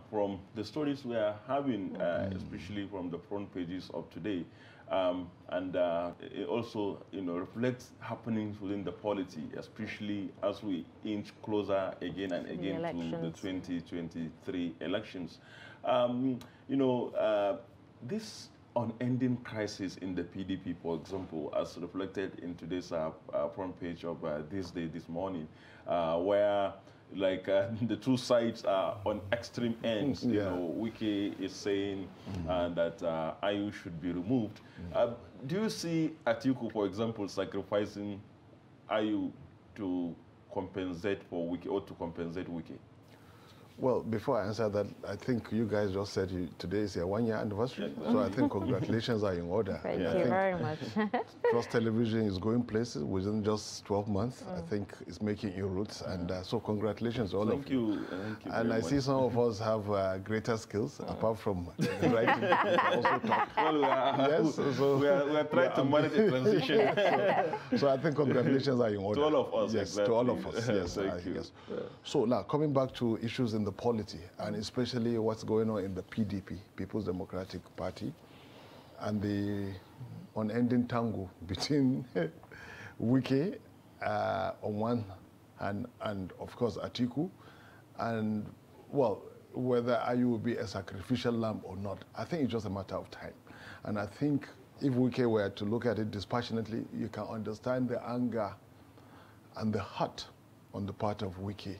from the stories we are having, especially from the front pages of today, and it also, reflects happenings within the polity, especially as we inch closer again and again to the 2023 elections. This unending crisis in the PDP, for example, as reflected in today's front page of this morning, where the two sides are on extreme ends. Wike is saying that Ayu should be removed. Do you see Atiku, for example, sacrificing Ayu to compensate for Wike or to compensate Wike? Well, before I answer that, I think you guys just said today is your 1-year anniversary. So I think congratulations are in order. Thank you very much. Trust Television is going places within just 12 months. I think it's making inroads. And so congratulations to all of you. Thank you and I see some of us have greater skills, apart from writing, also talk. Well, yes, so we are trying to manage the transition. so I think congratulations are in order. To all of us, yes, exactly. to all of us. Yes, Thank you. Yes. So now, coming back to issues in the polity, and especially what's going on in the PDP, People's Democratic Party, and the unending tango between Wike on one hand, and of course Atiku, and well, whether Ayu will be a sacrificial lamb or not, I think it's just a matter of time. And I think if Wike were to look at it dispassionately, you can understand the anger and the hurt on the part of Wike,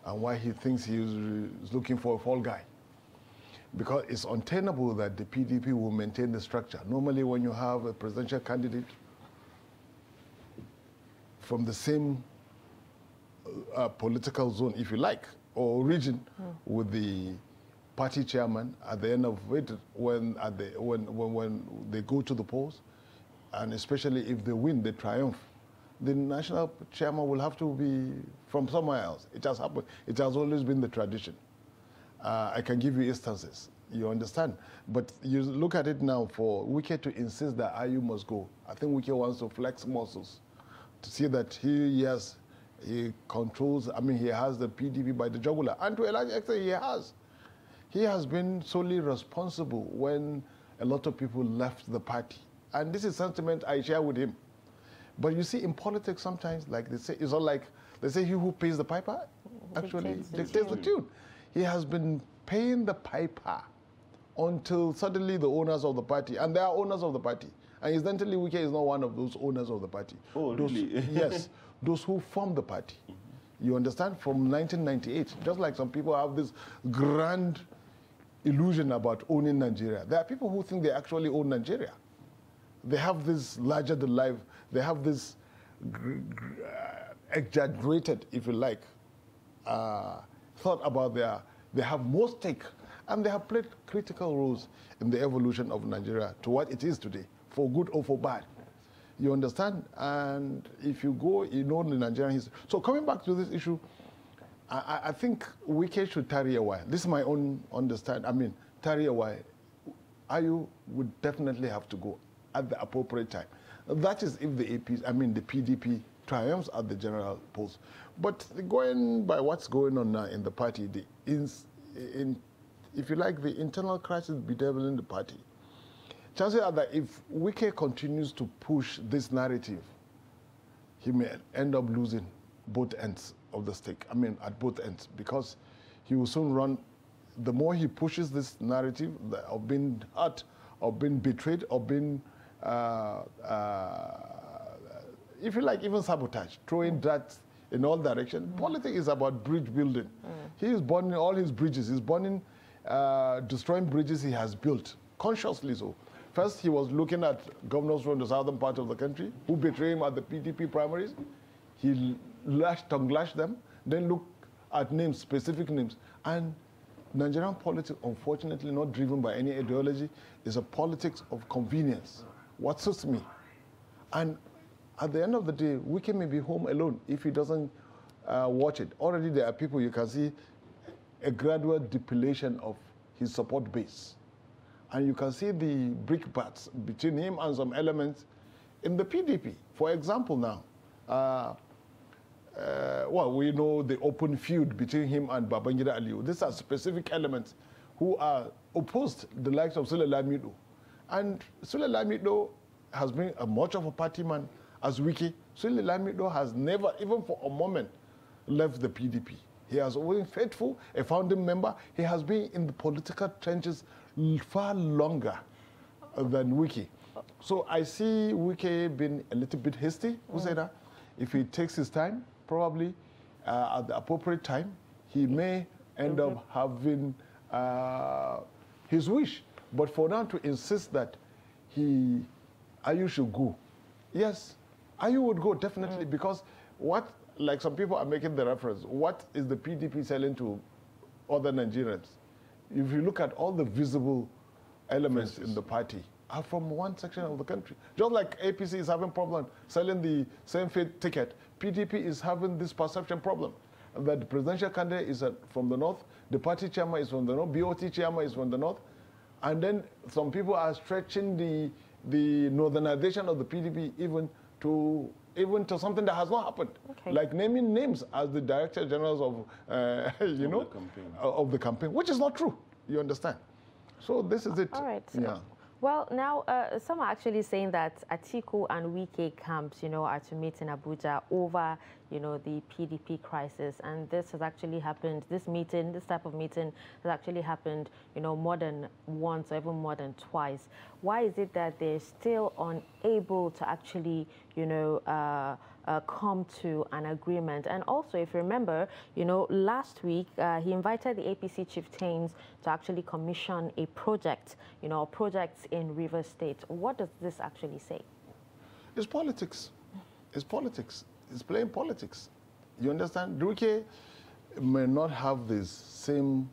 and why he thinks he is looking for a fall guy. Because it's untenable that the PDP will maintain the structure. Normally when you have a presidential candidate from the same political zone, if you like, or region, with the party chairman, at the end of it, when they go to the polls, and especially if they win, they triumph, the national chairman will have to be from somewhere else. It has happened. It has always been the tradition. I can give you instances. You understand? But you look at it now, for Wike to insist that Ayu must go. I think Wike wants to flex muscles to see that he controls, he has the PDP by the jugular. And to a large extent, he has. He has been solely responsible when a lot of people left the party. And this is sentiment I share with him. But you see, in politics, sometimes, like they say, it's all like, they say he who pays the piper actually dictates the tune. He has been paying the piper until suddenly the owners of the party, and they are owners of the party. And incidentally, Wike is not one of those owners of the party. Oh, really? Yes, those who formed the party. You understand? From 1998, just like some people have this grand illusion about owning Nigeria. There are people who think they actually own Nigeria. They have this larger than life, they have this exaggerated, if you like, thought about they have more stake, and they have played critical roles in the evolution of Nigeria to what it is today, for good or for bad. You understand? And if you go, the Nigerian history. So coming back to this issue, I think Wike should tarry a while. This is my own understanding. Tarry a while. Ayu would definitely have to go at the appropriate time. That is if the the PDP triumphs at the general polls. But going by what's going on now in the party, if you like, the internal crisis bedeviling the party, chances are that if Wike continues to push this narrative, he may end up losing both ends of the stake, at both ends, because he will soon run. The more he pushes this narrative of being hurt, of being betrayed, of being, if you like, even sabotage, throwing that in all directions. Politics is about bridge building. He is burning all his bridges. He's burning, destroying bridges he has built, consciously so. First, he was looking at governors from the southern part of the country who betrayed him at the PDP primaries. He tongue-lashed them, then looked at names, specific names. And Nigerian politics, unfortunately not driven by any ideology, is a politics of convenience. What suits me? And at the end of the day, Wike may be home alone if he doesn't watch it. Already there are people, you can see a gradual depletion of his support base. And you can see the brickbats between him and some elements in the PDP. For example now, well, we know the open feud between him and Babangida Aliyu. These are specific elements who are opposed the likes of Sule Lamido. And Sule Lamido has been as much of a party man as Wiki. Sule Lamido has never, even for a moment, left the PDP. He has always been faithful, a founding member. He has been in the political trenches far longer than Wiki. So I see Wiki being a little bit hasty, Usaida. If he takes his time, probably at the appropriate time, he may end up having his wish. But for now to insist that Ayu should go, yes, Ayu would go definitely, because what, like some people are making the reference, what is the PDP selling to other Nigerians? If you look at all the visible elements in the party, are from one section of the country. Just like APC is having problem selling the same faith ticket, PDP is having this perception problem that the presidential candidate is from the north, the party chairman is from the north, BOT chairman is from the north, and then some people are stretching the northernization of the PDP even to something that has not happened, like naming names as the director generals of of the campaign, which is not true. You understand? So this is it. All right. Yeah. Well, now some are actually saying that Atiku and Wike camps, are to meet in Abuja over, the PDP crisis, and this has actually happened. This type of meeting has actually happened, more than once or even more than twice. Why is it that they're still unable to actually, come to an agreement? And also, if you remember, last week he invited the APC chieftains to actually commission a project, projects in Rivers State. What does this actually say? It's politics. It's politics. It's playing politics. You understand? Duque may not have the same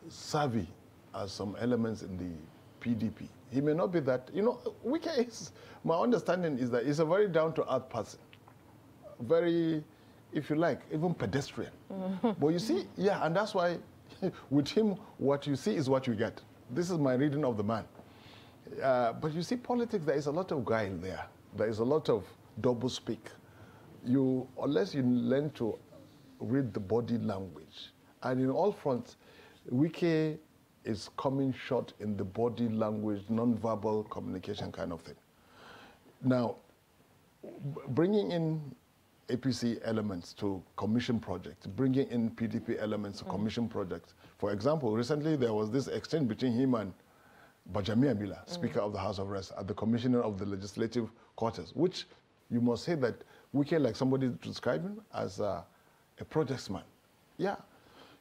savvy as some elements in the PDP. He may not be that. Wike is, my understanding is that he's a very down-to-earth person. Very, if you like, even pedestrian. But you see, yeah, and that's why with him, what you see is what you get. This is my reading of the man. But you see, politics, there is a lot of guile there. There is a lot of double speak. Unless you learn to read the body language, and in all fronts, Wike is coming short in the body language, non-verbal communication kind of thing. Now, bringing in APC elements to commission projects, bringing in PDP elements to commission projects. For example, recently there was this exchange between him and Bajami Amila, Speaker of the House of Reps, at the commissioner of the legislative quarters, which you must say that Wike, like somebody described him as a projectsman. Yeah,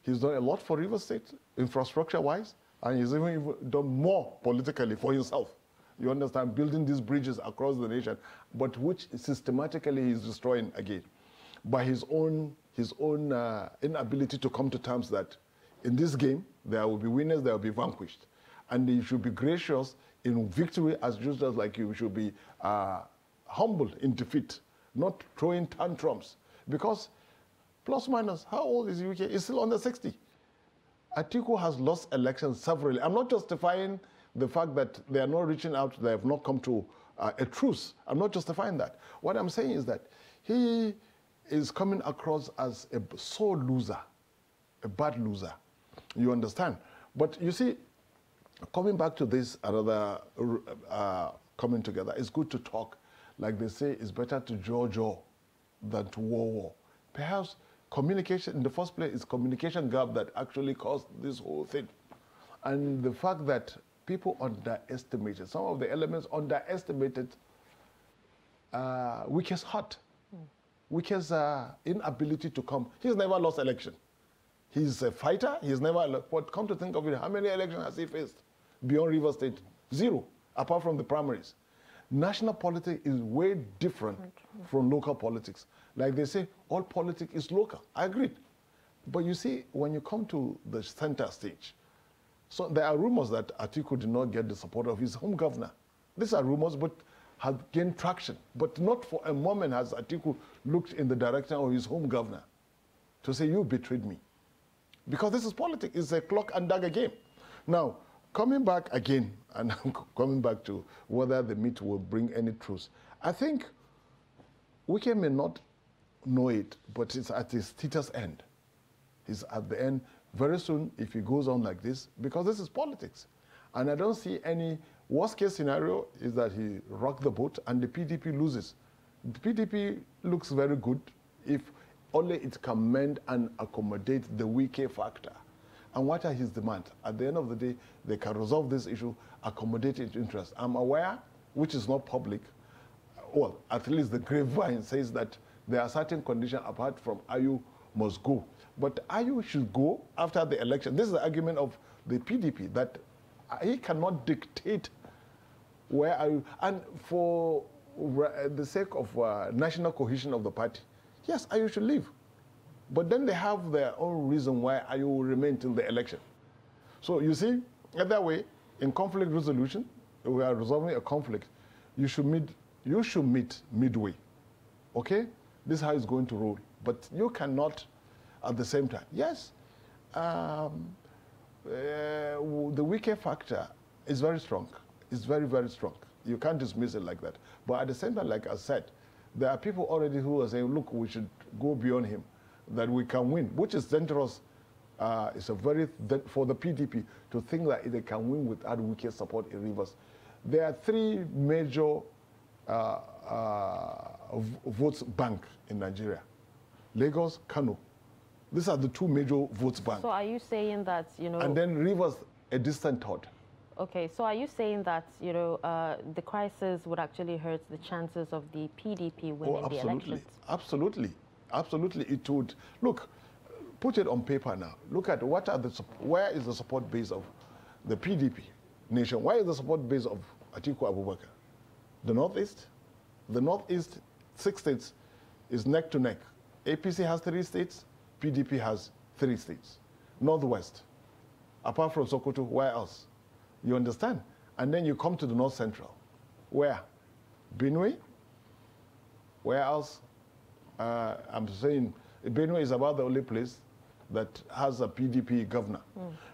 he's done a lot for Rivers State, infrastructure-wise, and he's even done more politically for himself. You understand, building these bridges across the nation, but which systematically he's destroying again by his own inability to come to terms that in this game there will be winners, there will be vanquished, and you should be gracious in victory as just as like you should be humble in defeat, not throwing tantrums. Because plus minus, how old is UK? He's still under 60. Atiku has lost elections severally. I'm not justifying the fact that they are not reaching out, they have not come to a truce. I'm not justifying that. What I'm saying is that he is coming across as a sore loser, a bad loser. You understand? But you see, coming back to this, another coming together, it's good to talk. Like they say, it's better to jaw than to war. Perhaps communication, in the first place, is communication gap that actually caused this whole thing. And the fact that people underestimated, some of the elements underestimated Wike's heart, Wike's inability to come. He's never lost election. He's a fighter. He's never, but come to think of it, how many elections has he faced beyond Rivers State? 0, apart from the primaries. National politics is way different from local politics. Like they say, all politics is local. I agree. But you see, when you come to the center stage, so there are rumors that Atiku did not get the support of his home governor. These are rumors, but have gained traction. But not for a moment has Atiku looked in the direction of his home governor to say, you betrayed me. Because this is politics. It's a clock and dagger game. Now, coming back again, and coming back to whether the meet will bring any truce, I think Wike may not know it, but it's at his status end. He's at the end very soon if he goes on like this, because this is politics. And I don't see any worst case scenario is that he rocked the boat and the PDP loses. The PDP looks very good if only it can mend and accommodate the weaker factor. And what are his demands? At the end of the day, they can resolve this issue, accommodate its interests. I'm aware, which is not public, well, at least the grapevine says that there are certain conditions apart from Ayu must go. But Ayu should go after the election. This is the argument of the PDP, that he cannot dictate where Ayu, and for the sake of national cohesion of the party, yes, Ayu should leave. But then they have their own reason why Ayu will remain till the election. So you see, either way, in conflict resolution, we are resolving a conflict, you should meet midway. Okay? This is how it's going to roll. But you cannot, at the same time, yes, the weaker factor is very strong. It's very, very strong. You can't dismiss it like that. But at the same time, like I said, there are people already who are saying, look, we should go beyond him, that we can win, which is dangerous. It's for the PDP to think that they can win without weaker support in Rivers. There are three major votes bank in Nigeria: Lagos, Kano. These are the two major votes bank. So are you saying that, you know... And then Rivers, a distant third. Okay, so are you saying that, you know, the crisis would actually hurt the chances of the PDP winning the elections? Absolutely. Absolutely, it would. Look, put it on paper now. Look at where is the support base of the PDP nation? Where is the support base of Atiku Abubakar? The Northeast? The Northeast, 6 states, is neck to neck. APC has 3 states, PDP has 3 states. Northwest, apart from Sokoto, where else? You understand? And then you come to the North Central. Where? Benue? Where else? I'm saying Benue is about the only place that has a PDP governor.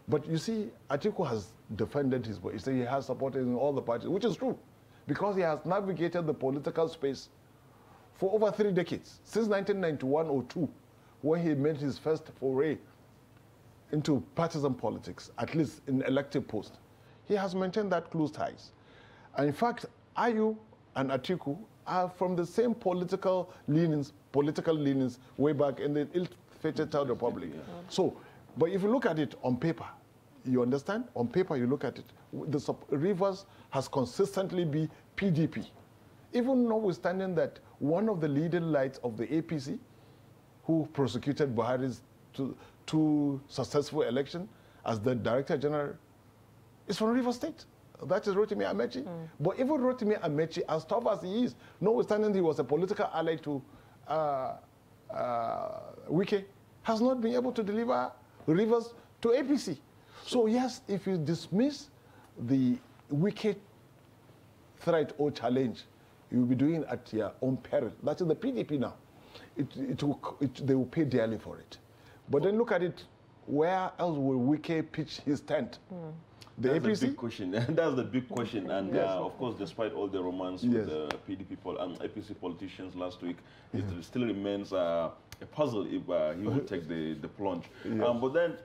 But you see, Atiku has defended his voice. He said he has supported in all the parties, which is true, because he has navigated the political space for over 3 decades, since 1991 or 2, when he made his first foray into partisan politics, at least in elective post. He has maintained that close ties. And in fact, Ayu and Atiku are from the same political leanings way back in the ill-fated Third Republic. Yeah. So, but if you look at it on paper, you understand? On paper, you look at it. The Rivers has consistently been PDP. Even notwithstanding that one of the leading lights of the APC, who prosecuted Buhari's two successful election as the Director General, is from Rivers State. That is Rotimi Amechi. But even Rotimi Amechi, as tough as he is, notwithstanding he was a political ally to Wike, has not been able to deliver Rivers to APC. So yes, if you dismiss the Wike threat or challenge, you'll be doing it at your own peril. That is the PDP now. They will pay dearly for it. But then look at it, where else will Wike pitch his tent? That's the big question. That's the big question. And yes. Of course, despite all the romance with the PDP and APC politicians last week, it still remains a puzzle if he will take the plunge. Yes. But then,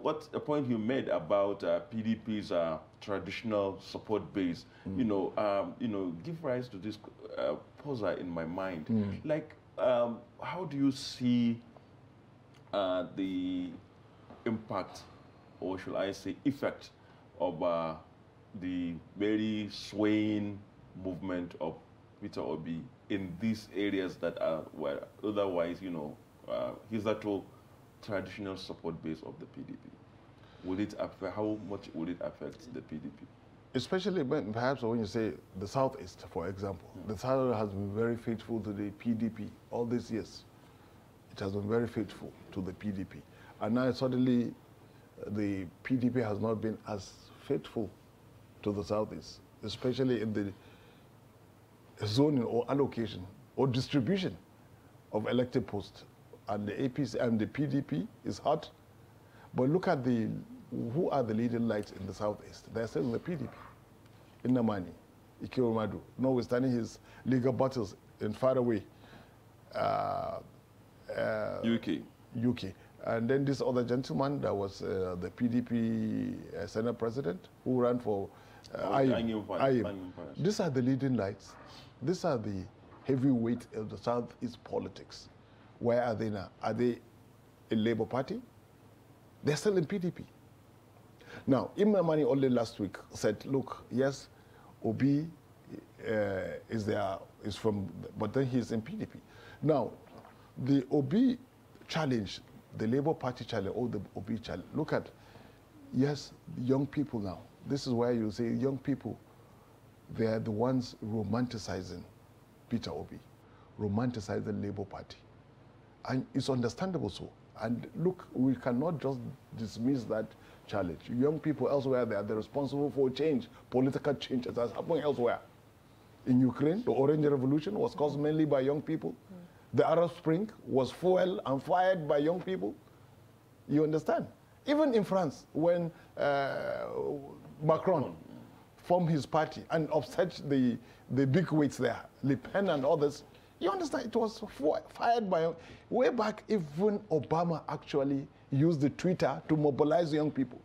what a point you made about PDP's traditional support base, give rise to this puzzle in my mind. Like, how do you see the impact, or should I say effect, of the very swaying movement of Peter Obi in these areas that are otherwise, hitherto traditional support base of the PDP? Will it affect, how much will it affect the PDP? Especially perhaps when you say the Southeast, for example. The South has been very faithful to the PDP all these years. It has been very faithful to the PDP. And now suddenly the PDP has not been as faithful to the Southeast, especially in the zoning or allocation or distribution of elected posts. And the APC and the PDP is hot. But look at who are the leading lights in the Southeast? They're still in the PDP. Innamani, Ikiromadu, notwithstanding his legal battles in faraway UK. UK. And then this other gentleman that was the PDP Senate president who ran for IM. These are the leading lights. These are the heavyweight of the Southeast politics. Where are they now? Are they in Labour Party? They're still in PDP. Now, Imamani only last week said, look, yes, Obi is from, but then he's in PDP. Now, the Obi challenge, the Labour Party challenge, or the Obi challenge, look at, yes, young people now. This is where you say young people, they are the ones romanticizing Peter Obi, romanticizing the Labour Party. And it's understandable so. And look, we cannot just dismiss that challenge. Young people elsewhere, they're responsible for change, political change that's happening elsewhere. In Ukraine, the Orange Revolution was caused mainly by young people. The Arab Spring was fueled and fired by young people. You understand? Even in France, when Macron formed his party and upset the big weights there, Le Pen and others, you understand, it was fired by, way back, even Obama actually used the Twitter to mobilize young people.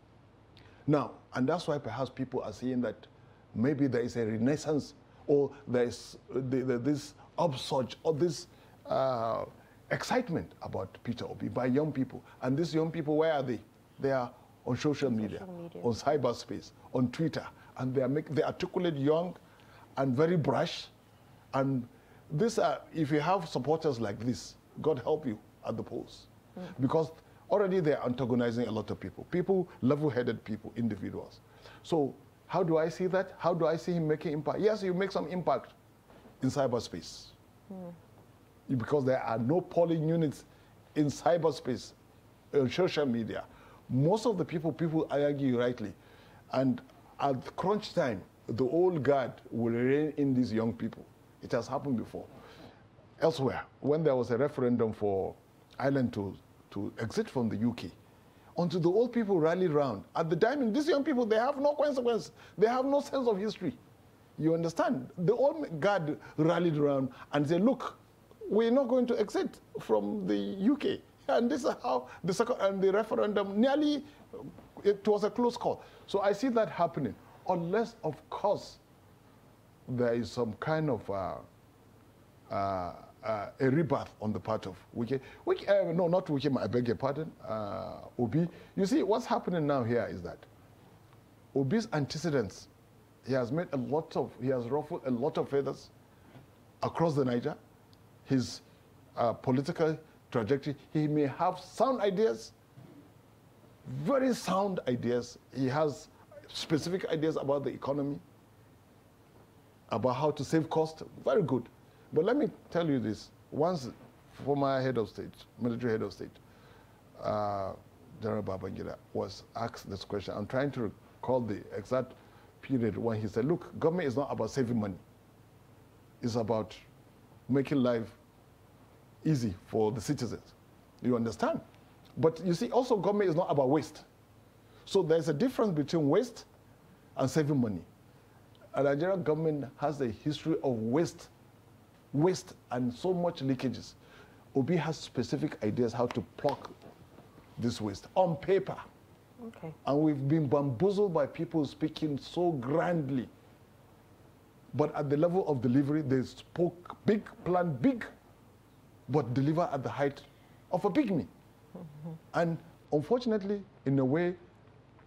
Now, and that's why perhaps people are saying that maybe there is a renaissance or there is this upsurge or this excitement about Peter Obi by young people. And these young people, where are they? They are on social media, on cyberspace, on Twitter, and they articulate young and very brash. And this, if you have supporters like this, God help you at the polls. Because already they're antagonizing a lot of people, level-headed people, individuals. So how do I see that? How do I see him making impact? Yes, you make some impact in cyberspace. Because there are no polling units in cyberspace, social media. Most of the people argue rightly. And at crunch time, the old guard will rein in these young people. It has happened before. Elsewhere, when there was a referendum for Ireland to exit from the UK, until the old people rallied round. At the time, these young people, they have no consequence. They have no sense of history. You understand? The old guard rallied around and said, look, we're not going to exit from the UK. And this is how the referendum nearly, it was a close call. So I see that happening, unless, of course, there is some kind of a rebirth on the part of Wike. No, not Wike, I beg your pardon, Obi. You see, what's happening now here is that Obi's antecedents, he has ruffled a lot of feathers across the Niger. His political trajectory, he may have sound ideas, very sound ideas. He has specific ideas about the economy, about how to save cost, very good. But let me tell you this, once former head of state, military head of state, General Babangida, was asked this question. I'm trying to recall the exact period when he said, look, government is not about saving money. It's about making life easy for the citizens. You understand? But you see, also government is not about waste. So there's a difference between waste and saving money. And the Nigerian government has a history of waste and so much leakages. Obi has specific ideas how to pluck this waste on paper. Okay. And we've been bamboozled by people speaking so grandly. But at the level of delivery, they spoke big, planned big, but deliver at the height of a pygmy. And unfortunately, in a way,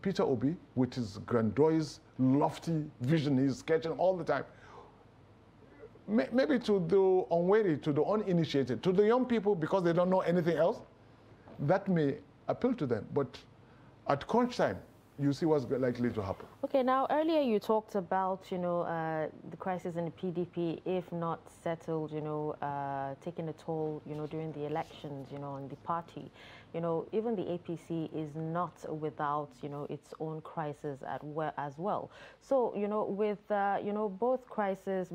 Peter Obi, with his grandiose, lofty vision he's sketching all the time, maybe to the unwary, to the uninitiated, to the young people, because they don't know anything else, that may appeal to them. But at crunch time, you see what's likely to happen. Okay, now earlier you talked about, the crisis in the PDP, if not settled, taking a toll, during the elections, on the party. Even the APC is not without, its own crisis as well. So, with, both crises,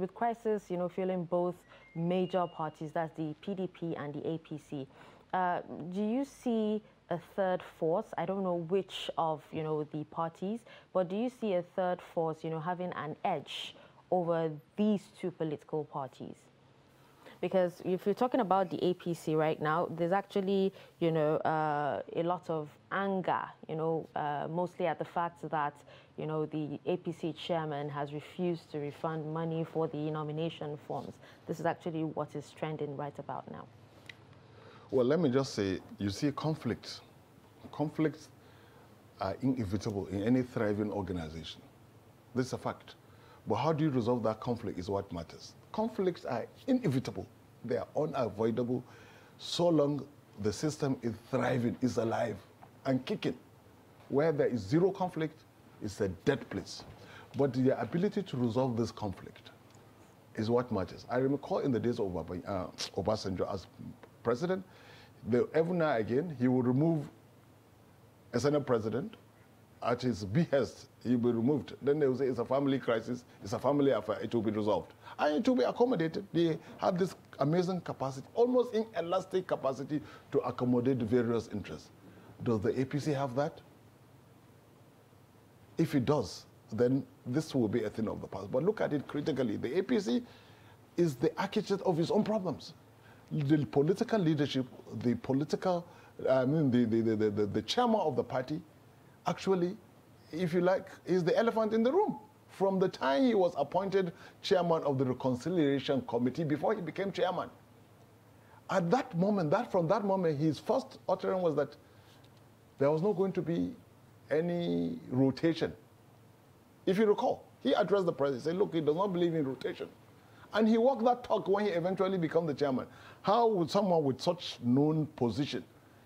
fueling both major parties, that's the PDP and the APC, do you see a third force? I don't know which of, the parties, but do you see a third force, having an edge over these two political parties? Because if you're talking about the APC right now, there's actually, you know, a lot of anger, you know, mostly at the fact that, you know, the APC chairman has refused to refund money for the nomination forms. This is actually what is trending right about now. Well, let me just say, you see, conflicts are inevitable in any thriving organization. This is a fact. But how do you resolve that conflict is what matters. Conflicts are inevitable. They are unavoidable so long the system is thriving, is alive and kicking. Where there is zero conflict, it's a dead place. But the ability to resolve this conflict is what matters. I recall in the days of Obasanjo as president, every now and again, he would remove a Senate president. At his behest, he will be removed. Then they will say it's a family crisis, it's a family affair, it will be resolved. And it will be accommodated. They have this amazing capacity, almost inelastic capacity to accommodate various interests. Does the APC have that? If it does, then this will be a thing of the past. But look at it critically. The APC is the architect of its own problems. The political leadership, the political, the chairman of the party, actually, if you like, is the elephant in the room. From the time he was appointed chairman of the Reconciliation Committee before he became chairman. At that moment, from that moment, his first utterance was that there was not going to be any rotation. If you recall, he addressed the president, said, look, he does not believe in rotation. And he walked that talk when he eventually became the chairman. How would someone with such known position,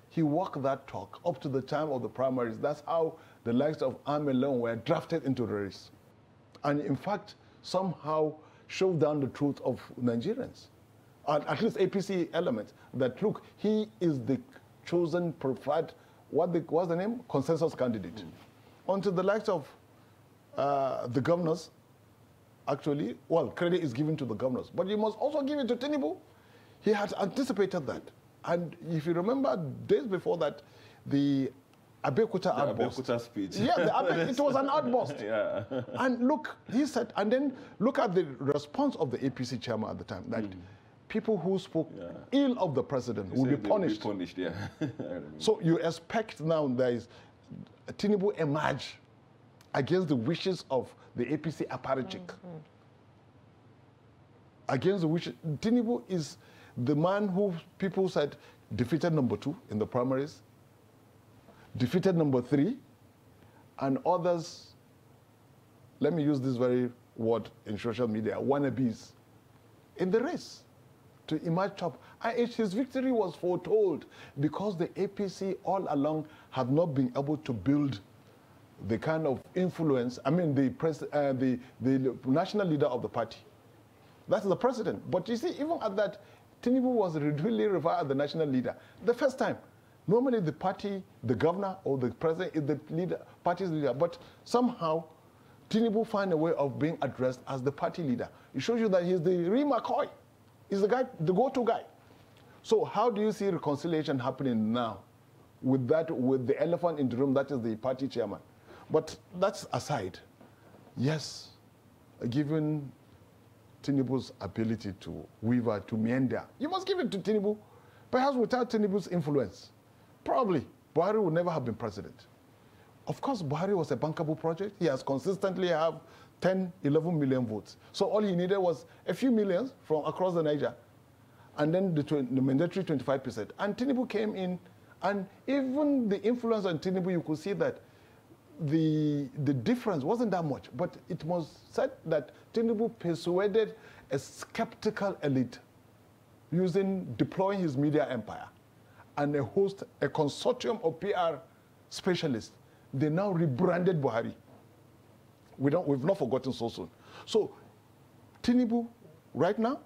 he walked that talk up to the time of the primaries? That's how the likes of Amelon were drafted into the race. And in fact, somehow shoved down the truth of Nigerians, and at least APC elements, that look, he is the chosen preferred, what's the name? Consensus candidate. Until the likes of the governors, actually, well, credit is given to the governors, but you must also give it to Tinubu. He had anticipated that. And if you remember, days before that, the Abeokuta outburst. Abeokuta speech. Yeah, it was an outburst. Yeah. And look, he said, and then look at the response of the APC chairman at the time, that people who spoke ill of the president will be punished. Yeah. So you expect now there is Tinubu emerge against the wishes of the APC apparatchik. Against the wishes. Tinubu is the man who people said defeated number 2 in the primaries, defeated number 3, and others, let me use this very word in social media, wannabes, in the race to emerge top. And his victory was foretold because the APC all along had not been able to build the kind of influence, I mean the national leader of the party. That's the president. But you see, even at that, Tinubu was really revered as the national leader. The first time. Normally the party, the governor or the president is the leader, party's leader. But somehow, Tinubu found a way of being addressed as the party leader. It shows you that he's the real McCoy. He's the guy, the go-to guy. So how do you see reconciliation happening now with the elephant in the room, that is the party chairman? But that's aside. Yes, given Tinubu's ability to weaver, to meander, you must give it to Tinubu. Perhaps without Tinubu's influence, probably Buhari would never have been president. Of course, Buhari was a bankable project. He has consistently have 10, 11 million votes. So all he needed was a few millions from across the Niger, and then the mandatory 25%. And Tinubu came in, and even the influence on Tinubu, you could see that the difference wasn't that much, but it was said that Tinubu persuaded a skeptical elite deploying his media empire and a consortium of PR specialists. They now rebranded Buhari. We've not forgotten so soon. So Tinubu, right now,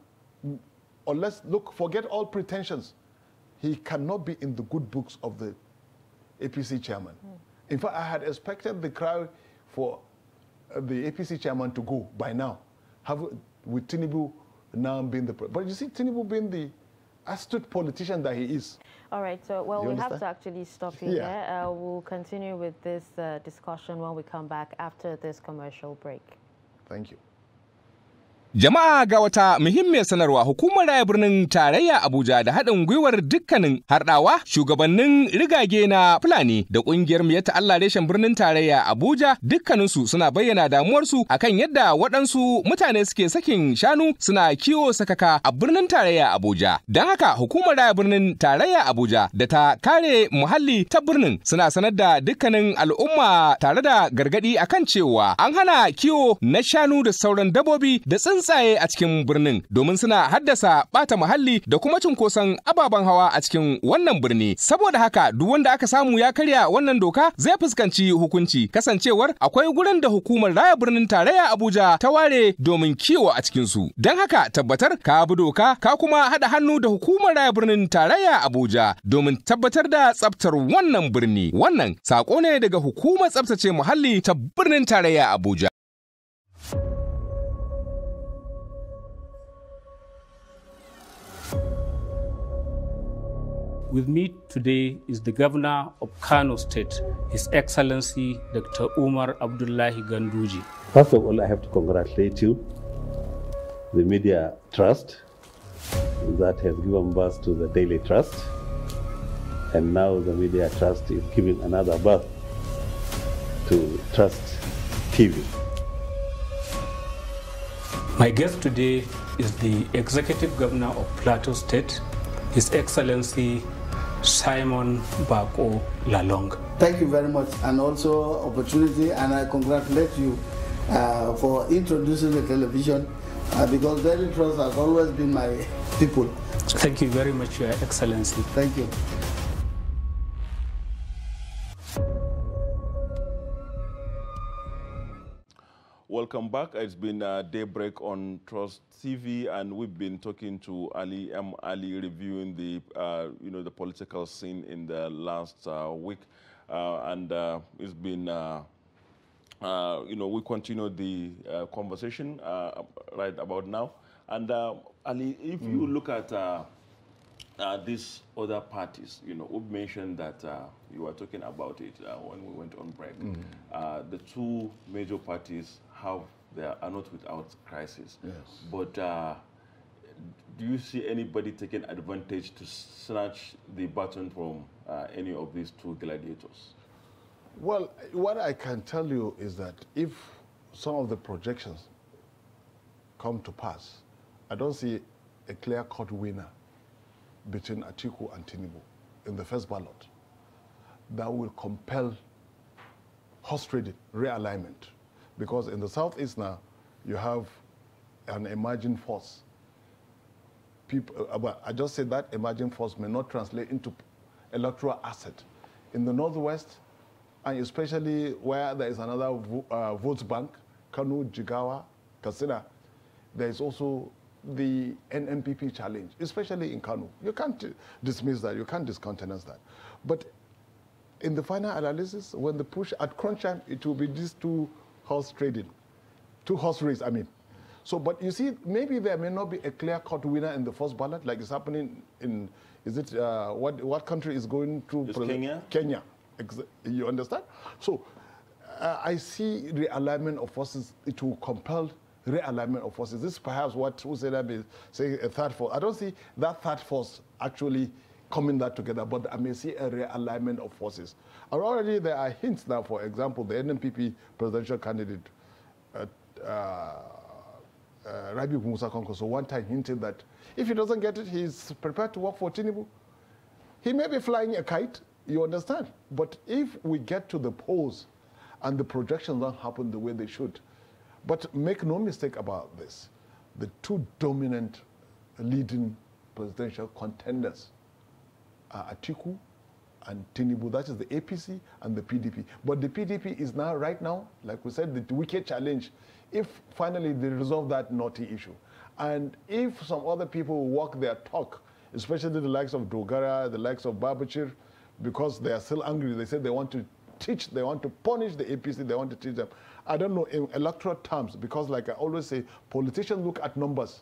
or forget all pretensions, he cannot be in the good books of the APC chairman. In fact, I had expected the crowd for the APC chairman to go by now, with Tinubu now being the president. But you see, Tinubu being the astute politician that he is. All right, so, well, we have to actually stop you there. We'll continue with this discussion when we come back after this commercial break. Thank you. Jama'a ga wata muhimmiyar sanarwa, hukumar raya birnin tarayya Abuja da haɗin gwiwar dukkanin harɗawa shugabannin rigage na Fulani da ƙungiyar Miyatta Allah reshen birnin tarayya Abuja dukkaninsu suna bayyana damuwarsu akan yadda waɗansu mutane suke sakin shanu suna kiwo sakaka a birnin tarayya Abuja. Don haka hukumar raya birnin tarayya Abuja da ta kare muhalli ta birnin suna sanar da dukkanin al'umma tare da gargaɗi akan cewa an hana kiwo na shanu da sauran dabbobi da tsuntsaye a cikin birnin domin suna haddasa bata muhalli da kuma cunkoson ababen hawa a cikin wannan birni. Saboda haka duk wanda aka samu ya karya wannan doka zai fuskanci hukunci, kasancewar akwai gurin da hukumar raya birnin tarayya Abuja ta ware domin kiwo a cikin su. Don haka tabbatar ka bi doka ka kuma haɗa hannu da hukumar raya birnin tarayya Abuja domin tabbatar da tsaftar wannan birni. Wannan sako ne daga hukumar tsaftace muhalli ta birnin tarayya Abuja. With me today is the Governor of Kano State, His Excellency Dr. Umar Abdullahi Ganduji. First of all, I have to congratulate you, the Media Trust, that has given birth to the Daily Trust. And now the Media Trust is giving another birth to Trust TV. My guest today is the Executive Governor of Plateau State, His Excellency Simon Bako Lalong. Thank you very much, and also opportunity, and I congratulate you for introducing the television because Daily Trust has always been my people. Thank you very much, Your Excellency. Thank you. Welcome back. It's been Daybreak on Trust TV, and we've been talking to Ali reviewing the the political scene in the last week, and it's been we continue the conversation right about now. And Ali, if you look at these other parties, we've mentioned that you were talking about it when we went on break. The two major parties are not without crisis. Yes. But do you see anybody taking advantage to snatch the baton from any of these two gladiators? Well, what I can tell you is that if some of the projections come to pass, I don't see a clear-cut winner between Atiku and Tinubu in the first ballot that will compel horse trading, realignment. Because in the southeast now, you have an emerging force. But I just said that emerging force may not translate into electoral asset. In the northwest, and especially where there is another vote bank, Kano, Jigawa, Katsina, there is also the NNPP challenge, especially in Kano. You can't dismiss that, you can't discountenance that. But in the final analysis, when the push at crunch time, it will be these two horse race, I mean. So, but you see, maybe there may not be a clear-cut winner in the first ballot, like it's happening in, what country is going through? Kenya? Kenya, you understand? So, I see realignment of forces, it will compel realignment of forces. This is perhaps what Usaid is saying, a third force. I don't see that third force actually coming that together, but I may see a realignment of forces. And already there are hints now, for example, the NNPP presidential candidate, Rabi Musa Konkoso, one time hinted that if he doesn't get it, he's prepared to work for Tinubu. He may be flying a kite, you understand? But if we get to the polls and the projections don't happen the way they should, but make no mistake about this, the two dominant leading presidential contenders are Atiku and Tinubu. That is the APC and the PDP. But the PDP is now, right now, like we said, the wicked challenge. If finally they resolve that naughty issue, and if some other people walk their talk, especially the likes of Dogara, the likes of Babachir, because they are still angry, they say they want to teach, they want to punish the APC, they want to teach them. I don't know, in electoral terms, because like I always say, politicians look at numbers.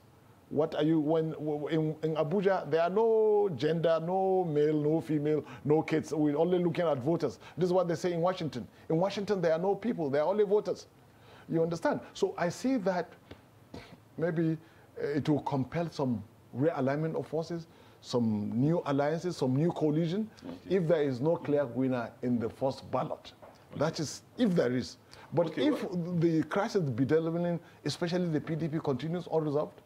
What are you, in Abuja, there are no gender, no male, no female, no kids. We're only looking at voters. This is what they say in Washington. In Washington, there are no people, there are only voters. You understand? So I see that maybe it will compel some realignment of forces, some new alliances, some new coalition, if there is no clear winner in the first ballot. That is, if there is. But if the crisis be developing, especially the PDP continues unresolved,